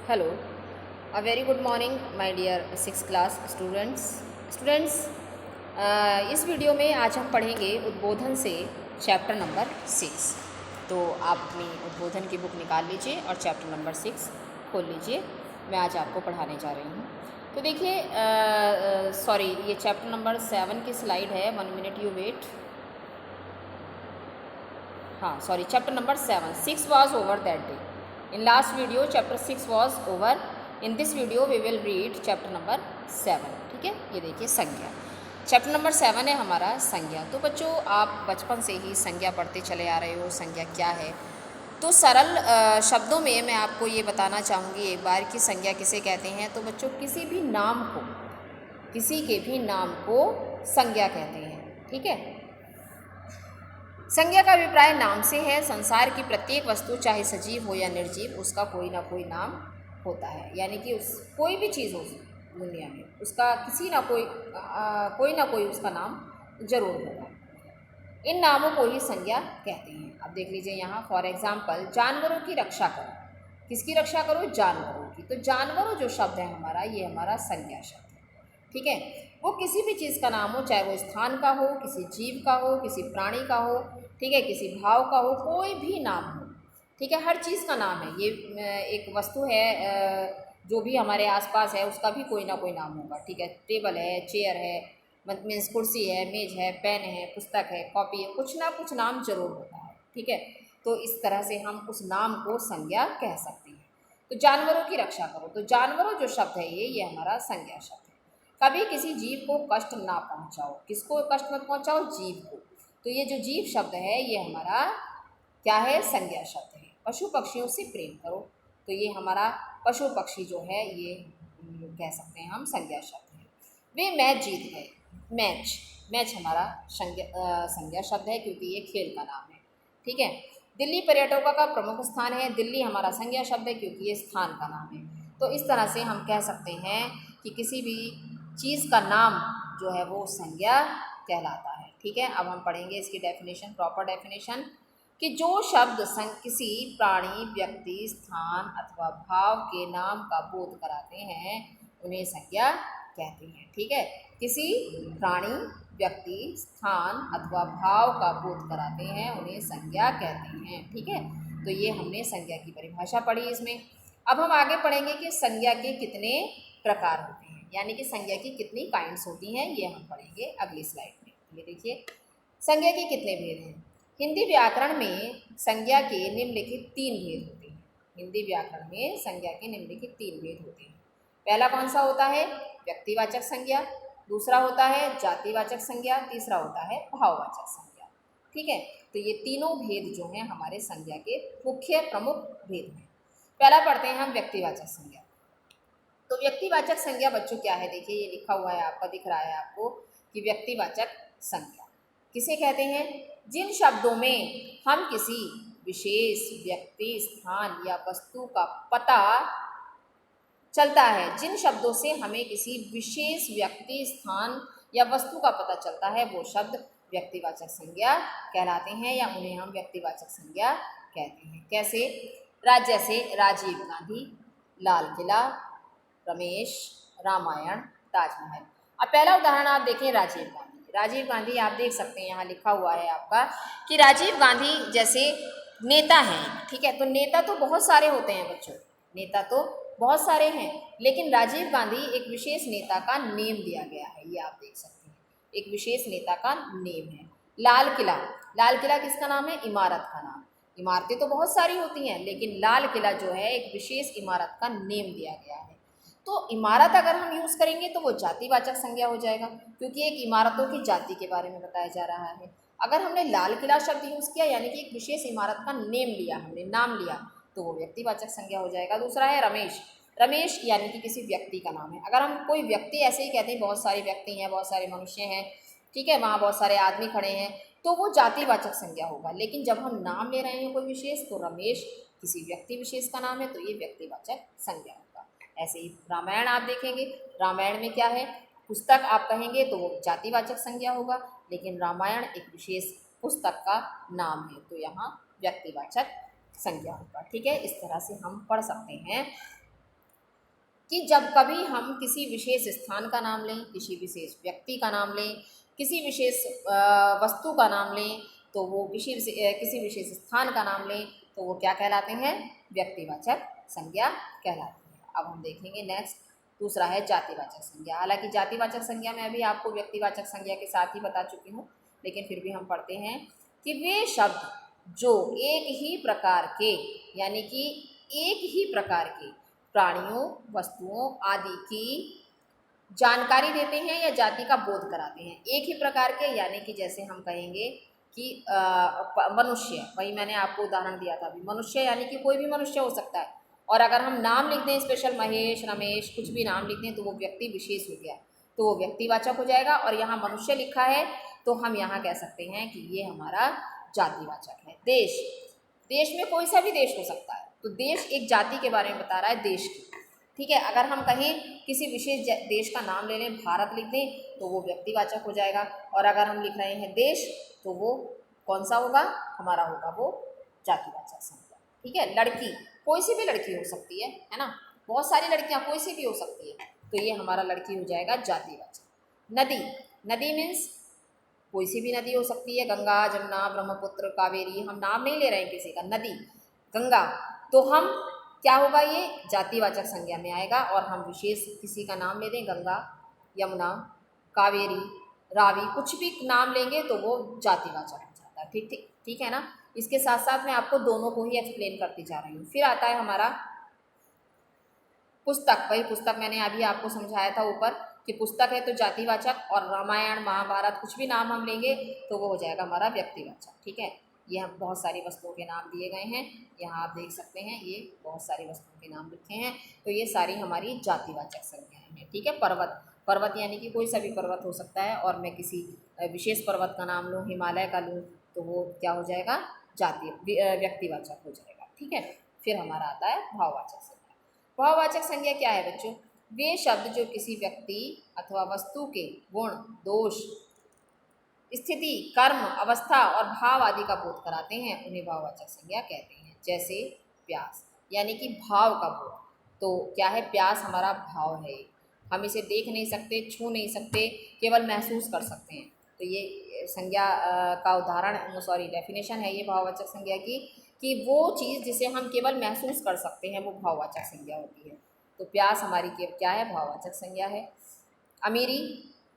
Hello, a very good morning my dear 6th class students इस video में आज हम पढ़ेंगे उद्बोधन से चैप्टर नंबर 6। तो आप अपनी उद्बोधन की बुक निकाल लीजिए और चैप्टर नंबर 6 खोल लीजिए। मैं आज आपको पढ़ाने जा रही हूँ। तो देखिए सॉरी, ये चैप्टर नंबर 7 की स्लाइड है। 1 मिनट यू वेट। हाँ sorry, chapter number 7, 6 was over that day. In last video chapter 6 was over. In this video we will read chapter number 7। ठीक है, ये देखिए संज्ञा। चैप्टर नंबर 7 है हमारा संज्ञा। तो बच्चों आप बचपन से ही संज्ञा पढ़ते चले आ रहे हो। संज्ञा क्या है? तो सरल शब्दों में मैं आपको ये बताना चाहूँगी एक बार कि संज्ञा किसे कहते हैं। तो बच्चों किसी भी नाम को, किसी के भी नाम को संज्ञा कहते हैं। ठीक है, संज्ञा का अभिप्राय नाम से है। संसार की प्रत्येक वस्तु चाहे सजीव हो या निर्जीव, उसका कोई ना कोई नाम होता है। यानी कि उस कोई भी चीज़ हो दुनिया में, उसका किसी ना कोई ना कोई उसका नाम जरूर होगा। इन नामों को ही संज्ञा कहते हैं। अब देख लीजिए यहाँ फॉर एग्जाम्पल, जानवरों की रक्षा करो। किसकी रक्षा करो? जानवरों की। तो जानवरों जो शब्द है हमारा, ये हमारा संज्ञा शब्द है। ठीक है, वो किसी भी चीज़ का नाम हो, चाहे वो स्थान का हो, किसी जीव का हो, किसी प्राणी का हो, ठीक है, किसी भाव का हो, कोई भी नाम हो। ठीक है, हर चीज़ का नाम है। ये एक वस्तु है, जो भी हमारे आसपास है उसका भी कोई ना कोई नाम होगा। ठीक है, टेबल है, चेयर है, मीन्स कुर्सी है, मेज है, पेन है, पुस्तक है, कॉपी है, कुछ ना कुछ नाम जरूर होता है। ठीक है, तो इस तरह से हम उस नाम को संज्ञा कह सकते हैं। तो जानवरों की रक्षा करो, तो जानवरों जो शब्द है ये हमारा संज्ञा शब्द है। कभी किसी जीव को कष्ट ना पहुंचाओ। किसको कष्ट मत पहुंचाओ? जीव को। तो ये जो जीव शब्द है ये हमारा क्या है? संज्ञा शब्द है। पशु पक्षियों से प्रेम करो, तो ये हमारा पशु पक्षी जो है ये कह सकते हैं हम संज्ञा शब्द है। वे मैच जीत गए। मैच, मैच हमारा संज्ञा शब्द है क्योंकि ये खेल का नाम है। ठीक है, दिल्ली पर्यटकों का प्रमुख स्थान है। दिल्ली हमारा संज्ञा शब्द है क्योंकि ये स्थान का नाम है। तो इस तरह से हम कह सकते हैं कि किसी भी चीज़ का नाम जो है वो संज्ञा कहलाता है। ठीक है, अब हम पढ़ेंगे इसकी डेफिनेशन, प्रॉपर डेफिनेशन, कि जो शब्द किसी प्राणी, व्यक्ति, स्थान अथवा भाव के नाम का बोध कराते हैं उन्हें संज्ञा कहते हैं। ठीक है, किसी प्राणी, व्यक्ति, स्थान अथवा भाव का बोध कराते हैं उन्हें संज्ञा कहते हैं। ठीक है, तो ये हमने संज्ञा की परिभाषा पढ़ी इसमें। अब हम आगे पढ़ेंगे कि संज्ञा के कितने प्रकार होते हैं, यानी कि संज्ञा की कितनी काइंड्स होती हैं, ये हम पढ़ेंगे अगली स्लाइड में। ये देखिए संज्ञा के कितने भेद हैं। हिंदी व्याकरण में संज्ञा के निम्नलिखित 3 भेद होते हैं। हिंदी व्याकरण में संज्ञा के निम्नलिखित 3 भेद होते हैं। पहला कौन सा होता है? व्यक्तिवाचक संज्ञा। दूसरा होता है जातिवाचक संज्ञा। तीसरा होता है भाववाचक संज्ञा। ठीक है, तो ये तीनों भेद जो हैं हमारे संज्ञा के मुख्य प्रमुख भेद हैं। पहला पढ़ते हैं हम व्यक्तिवाचक संज्ञा। तो व्यक्तिवाचक संज्ञा बच्चों क्या है? देखिए ये लिखा हुआ है आपका, दिख रहा है आपको कि व्यक्तिवाचक संज्ञा किसे कहते हैं? जिन शब्दों में हम किसी विशेष व्यक्ति, स्थान या वस्तु का पता चलता है, जिन शब्दों से हमें किसी विशेष व्यक्ति, स्थान या वस्तु का पता चलता है वो शब्द व्यक्तिवाचक संज्ञा कहलाते हैं, या उन्हें हम व्यक्तिवाचक संज्ञा कहते हैं। कैसे? जैसे राजीव गांधी, लाल किला, रमेश, रामायण, ताजमहल। अब पहला उदाहरण आप देखें, राजीव गांधी। राजीव गांधी आप देख सकते हैं, यहाँ लिखा हुआ है आपका कि राजीव गांधी जैसे नेता हैं। ठीक है, तो नेता तो बहुत सारे होते हैं बच्चों, नेता तो बहुत सारे हैं, लेकिन राजीव गांधी एक विशेष नेता का नेम दिया गया है। ये आप देख सकते हैं, एक विशेष नेता का नेम है। लाल किला, लाल किला किसका नाम है? इमारत का नाम। इमारतें तो बहुत सारी होती हैं, लेकिन लाल किला जो है एक विशेष इमारत का नेम दिया गया है। तो इमारत अगर हम यूज़ करेंगे तो वो जातिवाचक संज्ञा हो जाएगा, क्योंकि एक इमारतों की जाति के बारे में बताया जा रहा है। अगर हमने लाल किला शब्द यूज़ किया, यानी कि एक विशेष इमारत का नेम लिया, हमने नाम लिया, तो वो व्यक्तिवाचक संज्ञा हो जाएगा। दूसरा है रमेश। रमेश यानी कि किसी व्यक्ति का नाम है। अगर हम कोई व्यक्ति ऐसे ही कहते हैं, बहुत सारे व्यक्ति हैं, बहुत सारे मनुष्य हैं, ठीक है, वहाँ बहुत सारे आदमी खड़े हैं, तो वो जातिवाचक संज्ञा होगा। लेकिन जब हम नाम ले रहे हैं कोई विशेष, तो रमेश किसी व्यक्ति विशेष का नाम है, तो ये व्यक्तिवाचक संज्ञा होगा। ऐसे ही रामायण आप देखेंगे, रामायण में क्या है? पुस्तक आप कहेंगे तो वो जातिवाचक संज्ञा होगा, लेकिन रामायण एक विशेष पुस्तक का नाम है, तो यहाँ व्यक्तिवाचक संज्ञा होगा। ठीक है, इस तरह से हम पढ़ सकते हैं कि जब कभी हम किसी विशेष स्थान का नाम लें, किसी विशेष व्यक्ति का नाम लें, किसी विशेष वस्तु का नाम लें, तो वो किसी विशेष स्थान का नाम लें, तो वो क्या कहलाते हैं? व्यक्तिवाचक संज्ञा कहलाती है। अब हम देखेंगे नेक्स्ट, दूसरा है जातिवाचक संज्ञा। हालांकि जातिवाचक संज्ञा में अभी आपको व्यक्तिवाचक संज्ञा के साथ ही बता चुकी हूँ, लेकिन फिर भी हम पढ़ते हैं कि वे शब्द जो एक ही प्रकार के, यानी कि एक ही प्रकार के प्राणियों, वस्तुओं आदि की जानकारी देते हैं या जाति का बोध कराते हैं। एक ही प्रकार के यानी कि जैसे हम कहेंगे कि मनुष्य, वही मैंने आपको उदाहरण दिया था अभी, मनुष्य यानी कि कोई भी मनुष्य हो सकता है। और अगर हम नाम लिख दें स्पेशल महेश, रमेश, कुछ भी नाम लिख दें तो वो व्यक्ति विशेष हो गया, तो वो व्यक्तिवाचक हो जाएगा। और यहाँ मनुष्य लिखा है तो हम यहाँ कह सकते हैं कि ये हमारा जातिवाचक है। देश, देश में कोई सा भी देश हो सकता है, तो देश एक जाति के बारे में बता रहा है, देश की, ठीक है। अगर हम कहें किसी विशेष देश का नाम ले लें, भारत लिख दें, तो वो व्यक्तिवाचक हो जाएगा। और अगर हम लिख रहे हैं देश, तो वो कौन सा होगा? हमारा होगा वो जातिवाचक संज्ञा, ठीक है। लड़की, कोई सी भी लड़की हो सकती है ना, बहुत सारी लड़कियां कोई सी भी हो सकती है, तो ये हमारा लड़की हो जाएगा जातिवाचक। नदी, नदी मीन्स कोई सी भी नदी हो सकती है, गंगा, जमुना, ब्रह्मपुत्र, कावेरी, हम नाम नहीं ले रहे हैं किसी का, नदी, गंगा, तो हम क्या होगा? ये जातिवाचक संज्ञा में आएगा। और हम विशेष किसी का नाम ले दें, गंगा, यमुना, कावेरी, रावी, कुछ भी नाम लेंगे तो वो जातिवाचक हो जाता है, ठीक ठीक ठीक है ना। इसके साथ साथ मैं आपको दोनों को ही एक्सप्लेन करती जा रही हूँ। फिर आता है हमारा पुस्तक। वही पुस्तक मैंने अभी आपको समझाया था ऊपर कि पुस्तक है तो जातिवाचक, और रामायण, महाभारत, कुछ भी नाम हम लेंगे तो वो हो जाएगा हमारा व्यक्तिवाचक, ठीक है। ये हम बहुत सारी वस्तुओं के नाम दिए गए हैं, यहाँ आप देख सकते हैं, ये बहुत सारी वस्तुओं के नाम लिखे हैं, तो ये सारी हमारी जातिवाचक संज्ञाएं हैं, ठीक है। पर्वत, पर्वत यानी कि कोई सा भी पर्वत हो सकता है, और मैं किसी विशेष पर्वत का नाम लूँ, हिमालय का लूँ, तो वो क्या हो जाएगा? व्यक्तिवाचक हो जाएगा, ठीक है। फिर हमारा आता है भाववाचक संज्ञा। भाववाचक संज्ञा क्या है बच्चों? वे शब्द जो किसी व्यक्ति अथवा वस्तु के गुण, दोष, स्थिति, कर्म, अवस्था और भाव आदि का बोध कराते हैं, उन्हें भाववाचक संज्ञा कहते हैं। जैसे प्यास, यानी कि भाव का बोध। तो क्या है? प्यास हमारा भाव है, हम इसे देख नहीं सकते, छू नहीं सकते, केवल महसूस कर सकते हैं। तो ये संज्ञा का उदाहरण, सॉरी डेफिनेशन है ये भाववाचक संज्ञा की, कि वो चीज़ जिसे हम केवल महसूस कर सकते हैं वो भाववाचक संज्ञा होती है। तो प्यास हमारी क्या है? भाववाचक संज्ञा है। अमीरी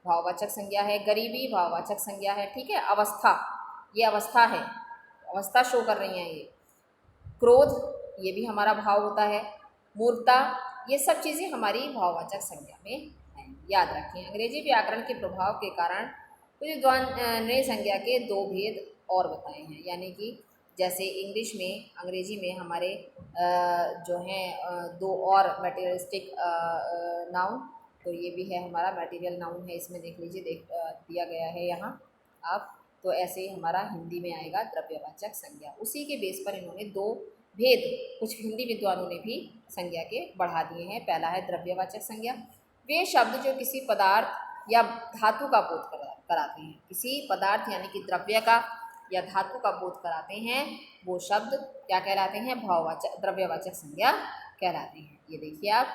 भाववाचक संज्ञा है, गरीबी भाववाचक संज्ञा है, ठीक है। अवस्था, ये अवस्था है, अवस्था शो कर रही हैं ये। क्रोध, ये भी हमारा भाव होता है। मूर्खता, ये सब चीज़ें हमारी भाववाचक संज्ञा में हैं, याद रखें। अंग्रेजी व्याकरण के प्रभाव के कारण कुछ द्वंद्व संज्ञा के दो भेद और बताए हैं, यानी कि जैसे इंग्लिश में, अंग्रेजी में हमारे जो हैं दो और मटेरियलिस्टिक नाउन, तो ये भी है हमारा मटेरियल नाउन है, इसमें देख लीजिए, दिया गया है यहाँ आप। तो ऐसे ही हमारा हिंदी में आएगा द्रव्यवाचक संज्ञा। उसी के बेस पर इन्होंने दो भेद कुछ हिंदी विद्वानों ने भी संज्ञा के बढ़ा दिए हैं। पहला है द्रव्यवाचक संज्ञा, वे शब्द जो किसी पदार्थ या धातु का बोध कराते हैं, किसी पदार्थ यानी कि द्रव्य का या धातु का बोध कराते हैं, वो शब्द क्या कहलाते हैं? भाववाचक, द्रव्यवाचक संज्ञा कहलाते हैं। ये देखिए आप,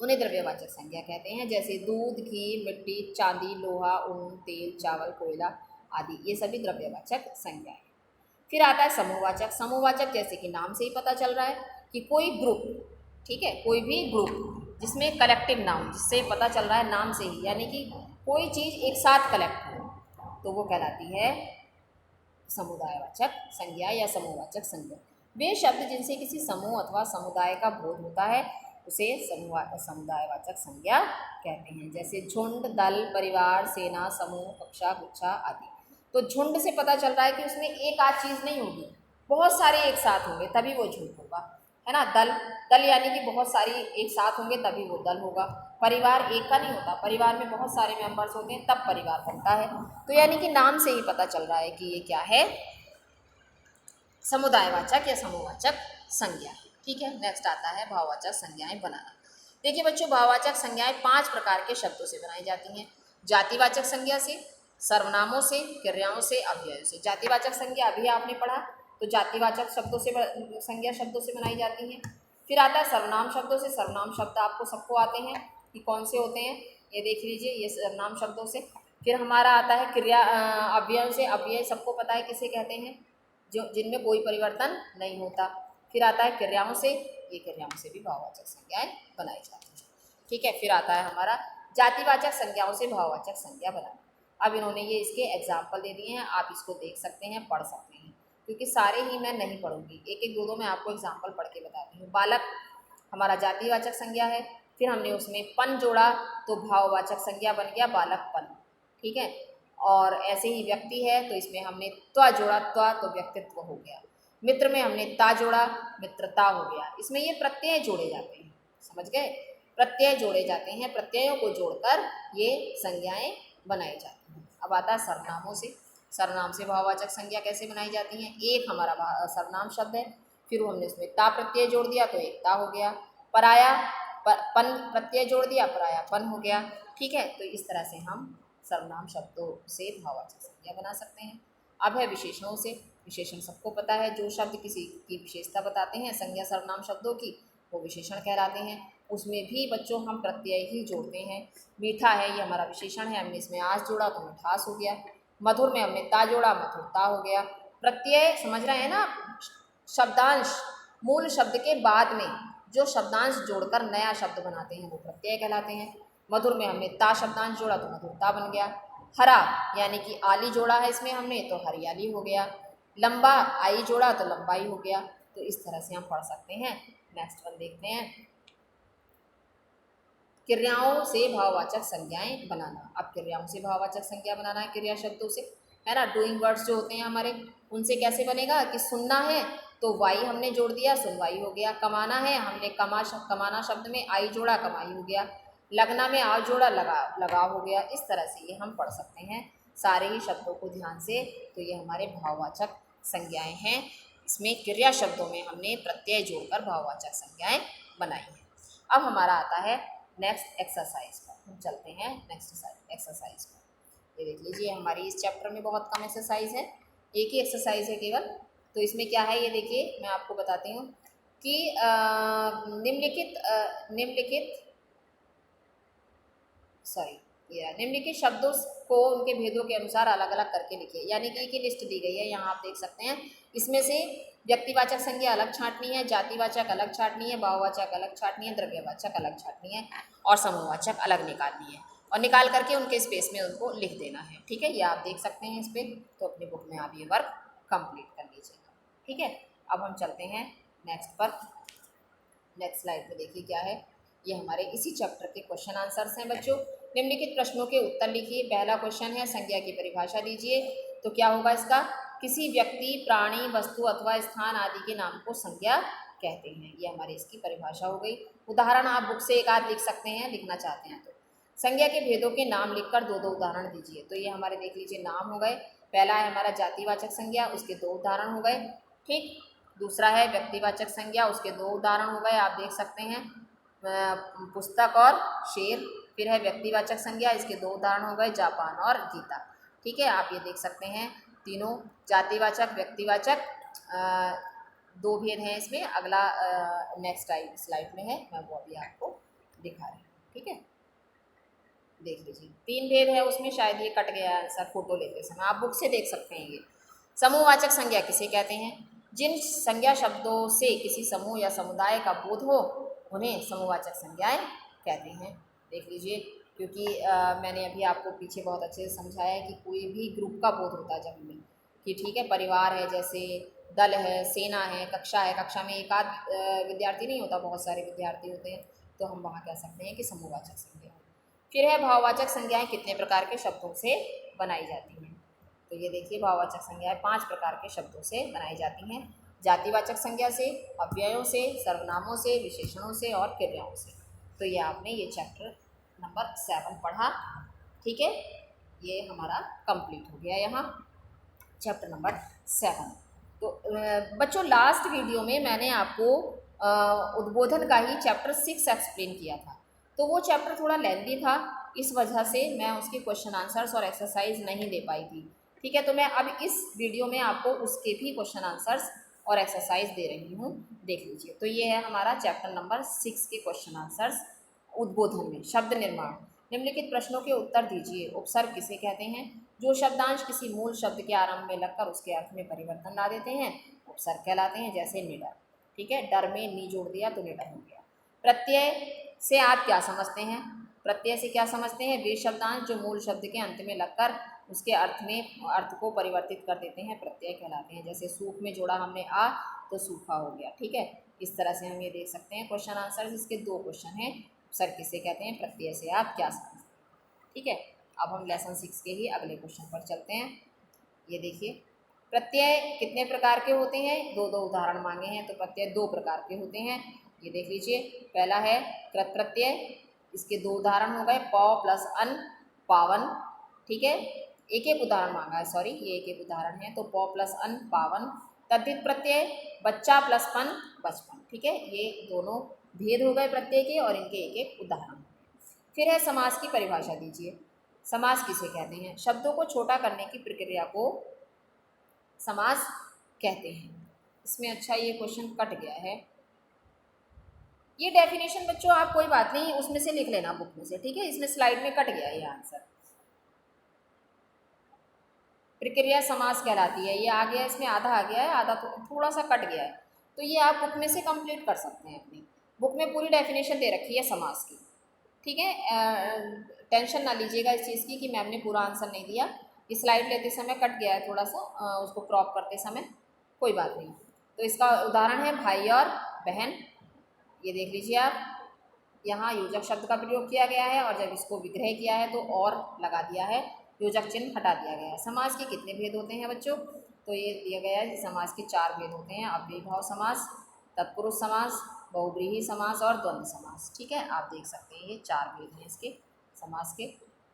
उन्हें द्रव्यवाचक संज्ञा कहते हैं। जैसे दूध, घी, मिट्टी, चांदी, लोहा, ऊन, तेल, चावल, कोयला आदि, ये सभी द्रव्यवाचक संज्ञा है। फिर आता है समूहवाचक। समूहवाचक जैसे कि नाम से ही पता चल रहा है कि कोई ग्रुप, ठीक है, कोई भी ग्रुप जिसमें कलेक्टिव नाउन, जिससे पता चल रहा है नाम से ही, यानी कि कोई चीज़ एक साथ कलेक्ट हो, तो वो कहलाती है समुदायवाचक संज्ञा या समूहवाचक संज्ञा। वे शब्द जिनसे किसी समूह अथवा समुदाय का बोध होता है उसे समुदायवाचक संज्ञा कहते हैं। जैसे झुंड, दल, परिवार, सेना, समूह, कक्षा, गुच्छा आदि। तो झुंड से पता चल रहा है कि उसमें एक आध चीज़ नहीं होगी, बहुत सारे एक साथ होंगे तभी वो झुंड होगा, है ना। दल, दल यानी कि बहुत सारी एक साथ होंगे तभी वो दल होगा। परिवार एक का नहीं होता, परिवार में बहुत सारे मेंबर्स होते हैं तब परिवार बनता है। तो यानी कि नाम से ही पता चल रहा है कि ये क्या है? समुदायवाचक या समूहवाचक संज्ञा, ठीक है। नेक्स्ट आता है भाववाचक संज्ञाएं बनाना। देखिए बच्चों, भाववाचक संज्ञाएं 5 प्रकार के शब्दों से बनाई जाती हैं। जातिवाचक संज्ञा से, सर्वनामों से, क्रियाओं से, अव्ययों से। जातिवाचक संज्ञा अभी आपने पढ़ा, तो जातिवाचक शब्दों से, संज्ञा शब्दों से बनाई जाती हैं। फिर आता है सर्वनाम शब्दों से। सर्वनाम शब्द आपको सबको आते हैं कि कौन से होते हैं, ये देख लीजिए, ये सर्वनाम शब्दों से। फिर हमारा आता है क्रिया अव्ययों से। अव्यय सबको पता है किसे कहते हैं, जो जिनमें कोई परिवर्तन नहीं होता। फिर आता है क्रियाओं से, ये क्रियाओं से भी भाववाचक संज्ञाएं बनाई जाती हैं। ठीक है, फिर आता है हमारा जातिवाचक संज्ञाओं से भाववाचक संज्ञा बनाना। अब इन्होंने ये इसके एग्जाम्पल दे दिए हैं, आप इसको देख सकते हैं, पढ़ सकते हैं, क्योंकि सारे ही मैं नहीं पढ़ूंगी, एक एक दो दो मैं आपको एग्जाम्पल पढ़ के बताती हूँ। बालक हमारा जातिवाचक संज्ञा है, फिर हमने उसमें पन जोड़ा तो भाववाचक संज्ञा बन गया बालकपन। ठीक है, और ऐसे ही व्यक्ति है तो इसमें हमने त्व जोड़ा, त्व तो व्यक्तित्व हो गया। मित्र में हमने ता जोड़ा, मित्रता हो गया। इसमें ये प्रत्यय जोड़े जाते हैं, समझ गए, प्रत्यय जोड़े जाते हैं, प्रत्ययों को जोड़कर ये संज्ञाएं बनाई जाती हैं। अब आता है सर्वनामों से। सर्वनाम से भाववाचक संज्ञा कैसे बनाई जाती हैं, एक हमारा सर्वनाम शब्द है, फिर हमने उसमें ता प्रत्यय जोड़ दिया तो एक ता हो गया, पराया पन प्रत्यय जोड़ दिया, पराया पन हो गया। ठीक है, तो इस तरह से हम सर्वनाम शब्दों से भाववाचक संज्ञा बना सकते हैं। अब है विशेषणों से। विशेषण सबको पता है, जो शब्द किसी की विशेषता बताते हैं संज्ञा सर्वनाम शब्दों की, वो विशेषण कहलाते हैं। उसमें भी बच्चों हम प्रत्यय ही जोड़ते हैं। मीठा है, ये हमारा विशेषण है, हमने इसमें आस जोड़ा तो मिठास हो गया। मधुर में हमने ता जोड़ा, मधुरता हो गया। प्रत्यय समझ रहे हैं ना, शब्दांश मूल शब्द के बाद में जो शब्दांश जोड़कर नया शब्द बनाते हैं वो प्रत्यय कहलाते हैं। मधुर में हमने ता शब्दांश जोड़ा तो मधुरता बन गया। हरा यानी कि आली जोड़ा है इसमें हमने तो हरियाली हो गया। लंबा आई जोड़ा तो लंबाई हो गया। तो इस तरह से हम पढ़ सकते हैं। नेक्स्ट वन देखते हैं, क्रियाओं से भाववाचक संज्ञाएं बनाना। अब क्रियाओं से भाववाचक संज्ञा बनाना है, क्रिया शब्दों से, है ना। डूइंग वर्ड्स जो होते हैं हमारे, उनसे कैसे बनेगा कि सुनना है तो वाई हमने जोड़ दिया, सुनवाई हो गया। कमाना है, हमने कमाना शब्द में आई जोड़ा, कमाई हो गया। लगना में आ जोड़ा, लगाव हो गया। इस तरह से ये हम पढ़ सकते हैं सारे ही शब्दों को ध्यान से। तो ये हमारे भाववाचक संज्ञाएं हैं। इसमें क्रिया शब्दों में हमने प्रत्यय जोड़कर भाववाचक संज्ञाएं बनाई हैं। अब हमारा आता है नेक्स्ट एक्सरसाइज पर, हम चलते हैं नेक्स्ट एक्सरसाइज पर। ये देख लीजिए, हमारी इस चैप्टर में बहुत कम एक्सरसाइज है, एक ही एक्सरसाइज है केवल। तो इसमें क्या है ये देखिए, मैं आपको बताती हूँ कि निम्नलिखित शब्दों को उनके भेदों के अनुसार अलग अलग करके लिखिए। यानी कि एक लिस्ट दी गई है, यहाँ आप देख सकते हैं। इसमें से व्यक्तिवाचक संज्ञा अलग छांटनी है, जातिवाचक अलग छांटनी है, भाववाचक अलग छांटनी है, द्रव्यवाचक अलग छांटनी है और समूहवाचक अलग निकालनी है। और निकाल करके उनके स्पेस में उनको लिख देना है। ठीक है, ये आप देख सकते हैं इस पर। तो अपनी बुक में आप ये वर्क कंप्लीट कर लीजिएगा। ठीक है, अब हम चलते हैं नेक्स्ट पर। नेक्स्ट स्लाइड में देखिए क्या है, ये हमारे इसी चैप्टर के क्वेश्चन आंसर्स हैं बच्चों। निम्नलिखित प्रश्नों के उत्तर लिखिए। पहला क्वेश्चन है, संज्ञा की परिभाषा दीजिए। तो क्या होगा इसका, किसी व्यक्ति, प्राणी, वस्तु अथवा स्थान आदि के नाम को संज्ञा कहते हैं। ये हमारी इसकी परिभाषा हो गई। उदाहरण आप बुक से एक आध लिख सकते हैं, लिखना चाहते हैं तो। संज्ञा के भेदों के नाम लिखकर दो दो उदाहरण दीजिए। तो ये हमारे देख लीजिए नाम हो गए। पहला है हमारा जातिवाचक संज्ञा, उसके दो उदाहरण हो गए। ठीक, दूसरा है व्यक्तिवाचक संज्ञा, उसके दो उदाहरण हो गए, आप देख सकते हैं, पुस्तक और शेर। फिर है व्यक्तिवाचक संज्ञा, इसके दो उदाहरण हो गए, जापान और गीता। ठीक है, आप ये देख सकते हैं तीनों जातिवाचक व्यक्तिवाचक, दो भेद हैं इसमें। अगला नेक्स्ट स्लाइड में है, मैं वो अभी आपको दिखा रही हूँ। ठीक है, देख लीजिए, तीन भेद है उसमें, शायद ये कट गया आंसर फोटो लेते समय, आप बुक से देख सकते हैं। ये समूहवाचक संज्ञा किसे कहते हैं, जिन संज्ञा शब्दों से किसी समूह या समुदाय का बोध हो उन्हें समूहवाचक संज्ञाएं कहते हैं। देख लीजिए, क्योंकि मैंने अभी आपको पीछे बहुत अच्छे से समझाया है कि कोई भी ग्रुप का बोध होता है जब हमें, कि ठीक है, परिवार है, जैसे दल है, सेना है, कक्षा है, कक्षा में एक आध विद्यार्थी नहीं होता, बहुत सारे विद्यार्थी होते हैं, तो हम वहाँ कह सकते हैं कि समूहवाचक संज्ञा। फिर है भाववाचक संज्ञाएं कितने प्रकार के शब्दों से बनाई जाती हैं। तो ये देखिए, भाववाचक संज्ञाएं 5 प्रकार के शब्दों से बनाई जाती हैं। जातिवाचक संज्ञा से, अव्ययों से, सर्वनामों से, विशेषणों से और क्रियाओं से। तो ये आपने ये चैप्टर नंबर 7 पढ़ा। ठीक है, ये हमारा कंप्लीट हो गया यहाँ चैप्टर नंबर 7। तो बच्चों, लास्ट वीडियो में मैंने आपको उद्बोधन का ही चैप्टर 6 एक्सप्लेन किया था। तो वो चैप्टर थोड़ा लेंथी था, इस वजह से मैं उसके क्वेश्चन आंसर्स और एक्सरसाइज नहीं दे पाई थी। ठीक है, तो मैं अब इस वीडियो में आपको उसके भी क्वेश्चन आंसर्स और एक्सरसाइज दे रही हूँ, देख लीजिए। तो ये है हमारा चैप्टर नंबर 6 के क्वेश्चन आंसर्स। उद्बोधन में शब्द निर्माण, निम्नलिखित प्रश्नों के उत्तर दीजिए। उपसर्ग किसे कहते हैं? जो शब्दांश किसी मूल शब्द के आरंभ में लगकर उसके अर्थ में परिवर्तन ला देते हैं उपसर्ग कहलाते हैं, जैसे निडर। ठीक है, डर में नी जोड़ दिया तो निडर हो गया। प्रत्यय से आप क्या समझते हैं? प्रत्यय से क्या समझते हैं? वे शब्दांश जो मूल शब्द के अंत में लगकर उसके अर्थ को परिवर्तित कर देते हैं प्रत्यय कहलाते हैं। जैसे सूख में जोड़ा हमने आ तो सूखा हो गया। ठीक है, इस तरह से हम ये देख सकते हैं क्वेश्चन आंसर। इसके 2 क्वेश्चन हैं। सर किसे कहते हैं? प्रत्यय से आप क्या समझते हैं? ठीक है, अब हम लेसन 6 के ही अगले क्वेश्चन पर चलते हैं। ये देखिए, प्रत्यय कितने प्रकार के होते हैं? 2 उदाहरण मांगे हैं, तो प्रत्यय 2 प्रकार के होते हैं। ये देख लीजिए, पहला है कृत प्रत्यय, इसके 2 उदाहरण हो गए, पौ प्लस अन, पावन। ठीक है, एक उदाहरण मांगा है, सॉरी, ये एक उदाहरण है। तो पौ प्लस अन, पावन। तद्धित प्रत्यय, बच्चा प्लस पन, बचपन। ठीक है, ये दोनों भेद हो गए प्रत्यय के और इनके एक उदाहरण। फिर है समास की परिभाषा दीजिए। समास किसे कहते हैं? शब्दों को छोटा करने की प्रक्रिया को समास कहते हैं। इसमें अच्छा ये क्वेश्चन कट गया है। ये डेफिनेशन बच्चों आप कोई बात नहीं उसमें से लिख लेना बुक में से। ठीक है, इसमें स्लाइड में कट गया ये आंसर। प्रक्रिया समास कहलाती है, ये आ गया, इसमें आधा आ गया है, आधा तो थोड़ा सा कट गया है। तो ये आप बुक में से कंप्लीट कर सकते हैं। अपनी बुक में पूरी डेफिनेशन दे रखी है समास की। ठीक है, टेंशन ना लीजिएगा इस चीज़ की कि मैम ने पूरा आंसर नहीं दिया। ये स्लाइड लेते समय कट गया है थोड़ा सा, उसको क्रॉप करते समय, कोई बात नहीं। तो इसका उदाहरण है भाई और बहन। ये देख लीजिए आप, यहाँ योजक शब्द का प्रयोग किया गया है और जब इसको विग्रह किया है तो और लगा दिया है, योजक चिन्ह हटा दिया गया है। समास के कितने भेद होते हैं बच्चों? तो ये दिया गया है कि समास के 4 भेद होते हैं। अव्ययीभाव समास, तत्पुरुष समास, बहुव्रीहि समास और द्वंद्व समास। ठीक है, आप देख सकते हैं ये 4 भेद हैं इसके समास के।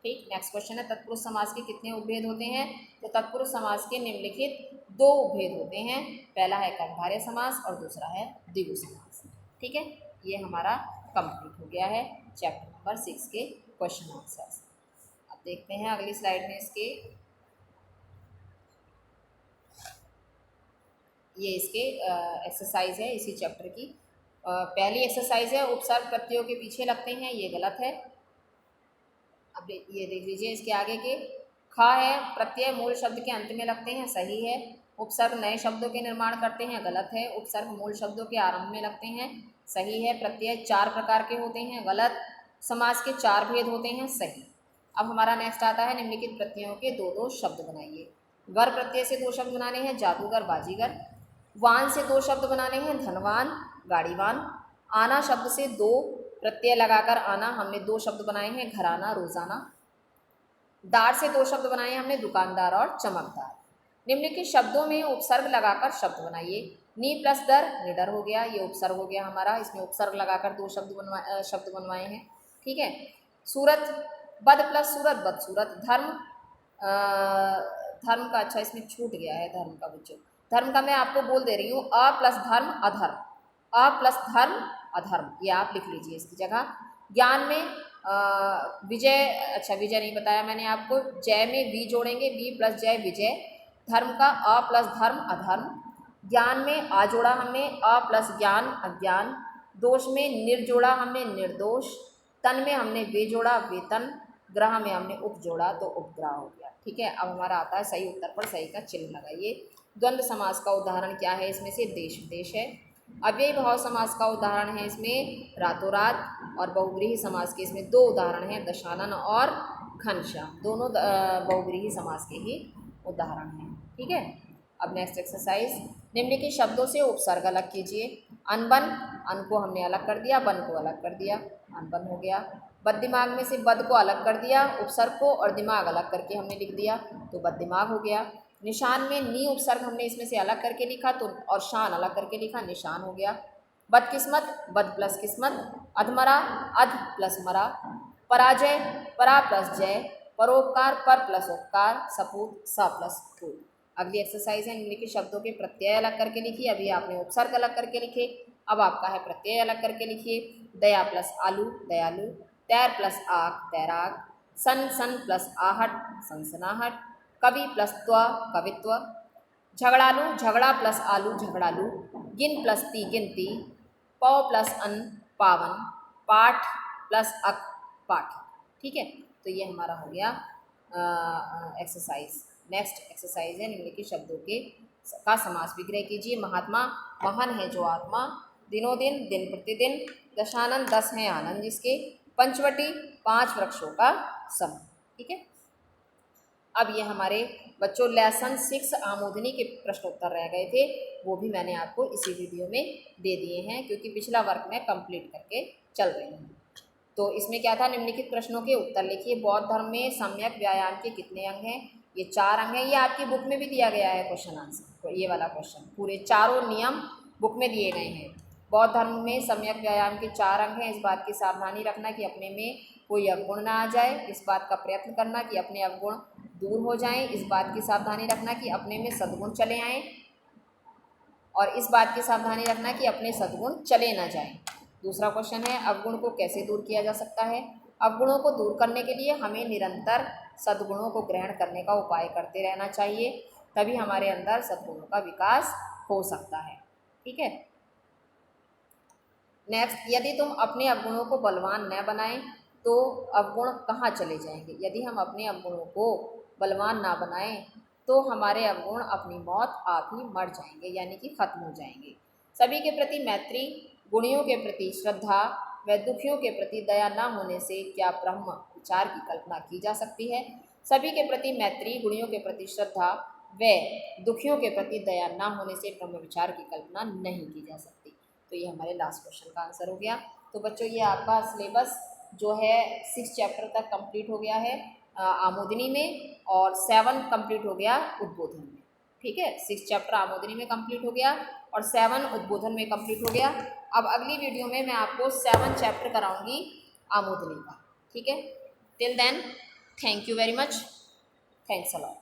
ठीक, नेक्स्ट क्वेश्चन है तत्पुरुष समास के कितने उपभेद होते हैं? तो तत्पुरुष समास के निम्नलिखित 2 उपभेद होते हैं। पहला है कर्मधारय समास और दूसरा है द्विगु समास। ठीक है, ये हमारा कंप्लीट हो गया है चैप्टर नंबर 6 के क्वेश्चन आंसर्स। अब देखते हैं अगली स्लाइड में इसके, ये इसके एक्सरसाइज है इसी चैप्टर की। पहली एक्सरसाइज है उपसर्ग प्रत्ययों के पीछे लगते हैं, ये गलत है। अब ये देख लीजिए इसके आगे के, खा है प्रत्यय मूल शब्द के अंत में लगते हैं, सही है। उपसर्ग नए शब्दों के निर्माण करते हैं, गलत है। उपसर्ग मूल शब्दों के आरंभ में लगते हैं, सही है। प्रत्यय 4 प्रकार के होते हैं, गलत। समास के 4 भेद होते हैं, सही। अब हमारा नेक्स्ट आता है निम्नलिखित प्रत्ययों के 2 शब्द बनाइए। गर प्रत्यय से 2 शब्द बनाने हैं, जादूगर, बाजीगर। वान से 2 शब्द बनाने हैं, धनवान, गाड़ीवान। आना शब्द से 2 प्रत्यय लगाकर आना, हमने 2 शब्द बनाए हैं, घराना, रोजाना। दार से 2 शब्द बनाए हैं हमने, दुकानदार और चमकदार। निम्नलिखित शब्दों में उपसर्ग लगाकर शब्द बनाइए। नी प्लस दर, निडर हो गया, ये उपसर्ग हो गया हमारा। इसमें उपसर्ग लगाकर 2 शब्द बनवाए हैं। ठीक है, सूरत, बद प्लस सूरत, बदसूरत। धर्म, धर्म का अच्छा इसमें छूट गया है, धर्म का बच्चों, धर्म का मैं आपको बोल दे रही हूँ, अ प्लस धर्म अधर्म, अ प्लस धर्म अधर्म, ये आप लिख लीजिए इसकी जगह। ज्ञान में विजय, अच्छा विजय नहीं बताया मैंने आपको, जय में वी जोड़ेंगे, वी प्लस जय विजय। धर्म का अ प्लस धर्म अधर्म। ज्ञान में आ जोड़ा हमने, अ प्लस ज्ञान अज्ञान। दोष में निर जोड़ा हमने, निर्दोष। तन में हमने वे जोड़ा, वेतन। ग्रह में हमने उप जोड़ा तो उपग्रह हो गया। ठीक है, अब हमारा आता है सही उत्तर पर सही का चिन्ह लगाइए। द्वंद्व समास का उदाहरण क्या है? इसमें से देश विदेश है। अव्ययी भाव समास का उदाहरण है इसमें रातों रात। और बहुव्रीहि समास के इसमें 2 उदाहरण हैं, दशानन और घनश्याम, दोनों बहुव्रीहि समास के ही उदाहरण हैं। ठीक है, अब नेक्स्ट एक्सरसाइज, निम्नलिखित शब्दों से उपसर्ग अलग कीजिए। अनबन, अन को हमने अलग कर दिया, बन को अलग कर दिया, अनबन हो गया। बद दिमाग में से बद को अलग कर दिया, उपसर्ग को, और दिमाग अलग करके हमने लिख दिया तो बद दिमाग हो गया। निशान में नी उपसर्ग हमने इसमें से अलग करके लिखा तो, और शान अलग करके लिखा, निशान हो गया। बदकिस्मत, बद प्लस किस्मत। अधमरा, अध प्लस मरा। पराजय, परा प्लस जय। परोपकार, पर प्लस उपकार। सपूत, स प्लस फूल। अगली एक्सरसाइज है निम्नलिखित शब्दों के प्रत्यय अलग करके लिखिए। अभी आपने उपसर्ग अलग करके लिखे, अब आपका है प्रत्यय अलग करके लिखिए। दया प्लस आलू, दयालु। तैर प्लस आग, तैराग। सन, सन प्लस आहट, सनसनाहट। कवि प्लस त्व, कवित्व। झगड़ालू झगड़ा प्लस आलू झगड़ालू, गिन प्लस ती गिनती, पौ प्लस अन पावन, पाठ प्लस अक पाठ। ठीक है, तो ये हमारा हो गया एक्सरसाइज। नेक्स्ट एक्सरसाइज है निम्नलिखित शब्दों के का समास विग्रह कीजिए। महात्मा, महान है जो आत्मा, दिनों दिन दिन प्रतिदिन, दशानन 10 हैं आनंद जिसके, पंचवटी 5 वृक्षों का समूह। ठीक है, अब ये हमारे बच्चों लेसन 6 आमोदनी के प्रश्न उत्तर रह गए थे, वो भी मैंने आपको इसी वीडियो में दे दिए हैं क्योंकि पिछला वर्क में कंप्लीट करके चल रही हूँ। तो इसमें क्या था, निम्नलिखित प्रश्नों के उत्तर लिखिए। बौद्ध धर्म में सम्यक व्यायाम के कितने अंग हैं? ये 4 अंग हैं। ये आपकी बुक में भी दिया गया है क्वेश्चन आंसर, तो ये वाला क्वेश्चन पूरे चारों नियम बुक में दिए गए हैं। बौद्ध धर्म में सम्यक व्यायाम के 4 अंग हैं। इस बात की सावधानी रखना कि अपने में कोई अवगुण ना आ जाए, इस बात का प्रयत्न करना कि अपने अवगुण दूर हो जाएं, इस बात की सावधानी रखना कि अपने में सद्गुण चले आएँ, और इस बात की सावधानी रखना कि अपने सद्गुण चले ना जाएं। दूसरा क्वेश्चन है, अवगुण को कैसे दूर किया जा सकता है? अवगुणों को दूर करने के लिए हमें निरंतर सद्गुणों को ग्रहण करने का उपाय करते रहना चाहिए, तभी हमारे अंदर सद्गुणों का विकास हो सकता है। ठीक है, नेक्स्ट, यदि तुम अपने अवगुणों को बलवान न बनाएं तो अवगुण कहाँ चले जाएंगे? यदि हम अपने अवगुणों को बलवान ना बनाएं तो हमारे अवगुण अपनी मौत आप ही मर जाएंगे, यानी कि खत्म हो जाएंगे। सभी के प्रति मैत्री, गुणियों के प्रति श्रद्धा व दुखियों के प्रति दया न होने से क्या ब्रह्म विचार की कल्पना की जा सकती है? सभी के प्रति मैत्री, गुणियों के प्रति श्रद्धा व दुखियों के प्रति दया न होने से ब्रह्म विचार की कल्पना नहीं की जा सकती। तो ये हमारे लास्ट क्वेश्चन का आंसर हो गया। तो बच्चों, ये आपका सिलेबस जो है 6 चैप्टर तक कंप्लीट हो गया है आमोदनी में, और 7 कंप्लीट हो गया उद्बोधन में। ठीक है, 6 चैप्टर आमोदनी में कंप्लीट हो गया और 7 उद्बोधन में कंप्लीट हो गया। अब अगली वीडियो में मैं आपको 7 चैप्टर कराऊंगी आमोदनी का। ठीक है, till then thank you very much, thanks a lot.